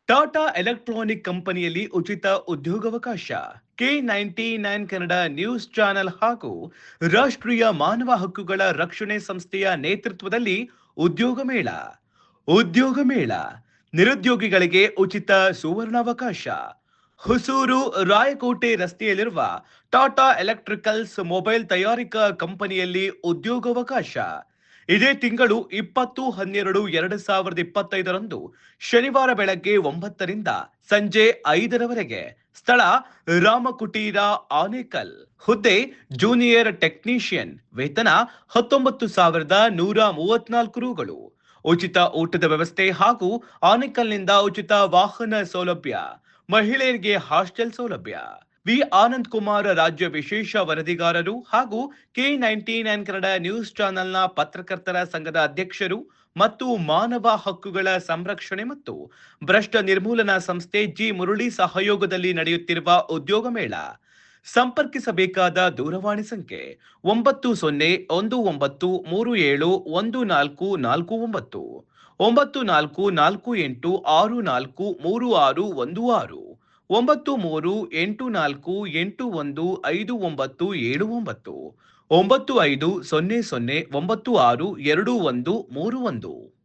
Tata electronic ಕಂಪನಿಯಲ್ಲಿ ಉಚಿತ ಉದ್ಯೋಗಾವಕಾಶ. K99 ಕನ್ನಡ ನ್ಯೂಸ್ ಚಾನೆಲ್ ಹಾಗೂ ರಾಷ್ಟ್ರೀಯ ಮಾನವ ಹಕ್ಕುಗಳ ರಕ್ಷಣೆ ಸಂಸ್ಥೆಯ ನೇತೃತ್ವದಲ್ಲಿ ಉದ್ಯೋಗ ಮೇಳ. ಉದ್ಯೋಗ ಮೇಳ ನಿರುದ್ಯೋಗಿಗಳಿಗೆ ಉಚಿತ ಸುವರ್ಣಾವಕಾಶ. ಹೊಸೂರು ರಾಯಕೋಟೆ ರಸ್ತೆಯಲ್ಲಿರುವ ಟಾಟಾ ಎಲೆಕ್ಟ್ರಿಕಲ್ಸ್ ಮೊಬೈಲ್ ತಯಾರಿಕಾ ಕಂಪನಿಯಲ್ಲಿ ಉದ್ಯೋಗಾವಕಾಶ. ಇದೇ ತಿಂಗಳು 20/12/2025 ಶನಿವಾರ ಬೆಳಗ್ಗೆ 9ರಿಂದ ಸಂಜೆ 5ರವರೆಗೆ. ಸ್ಥಳ ರಾಮಕುಟೀರ, ಆನೇಕಲ್. ಹುದ್ದೆ ಜೂನಿಯರ್ ಟೆಕ್ನಿಷಿಯನ್. ವೇತನ 19,134 ರುಗಳು. ಉಚಿತ ಊಟದ ವ್ಯವಸ್ಥೆ ಹಾಗೂ ಆನೇಕಲ್ನಿಂದ ಉಚಿತ ವಾಹನ ಸೌಲಭ್ಯ. ಮಹಿಳೆಯರಿಗೆ ಹಾಸ್ಟೆಲ್ ಸೌಲಭ್ಯ. ವಿ ಆನಂದ್ ಕುಮಾರ್ ರಾಜ್ಯ ವಿಶೇಷ ವರದಿಗಾರರು ಹಾಗೂ K99 ಕನ್ನಡ ನ್ಯೂಸ್ ಚಾನೆಲ್ನ ಪತ್ರಕರ್ತರ ಸಂಘದ ಅಧ್ಯಕ್ಷರು ಮತ್ತು ಮಾನವ ಹಕ್ಕುಗಳ ಸಂರಕ್ಷಣೆ ಮತ್ತು ಭ್ರಷ್ಟ ನಿರ್ಮೂಲನಾ ಸಂಸ್ಥೆ ಜಿ ಮುರಳಿ ಸಹಯೋಗದಲ್ಲಿ ನಡೆಯುತ್ತಿರುವ ಉದ್ಯೋಗ ಮೇಳ. ಸಂಪರ್ಕಿಸಬೇಕಾದ ದೂರವಾಣಿ ಸಂಖ್ಯೆ 9019371449, 9448643616, 9384815979, 9500962131.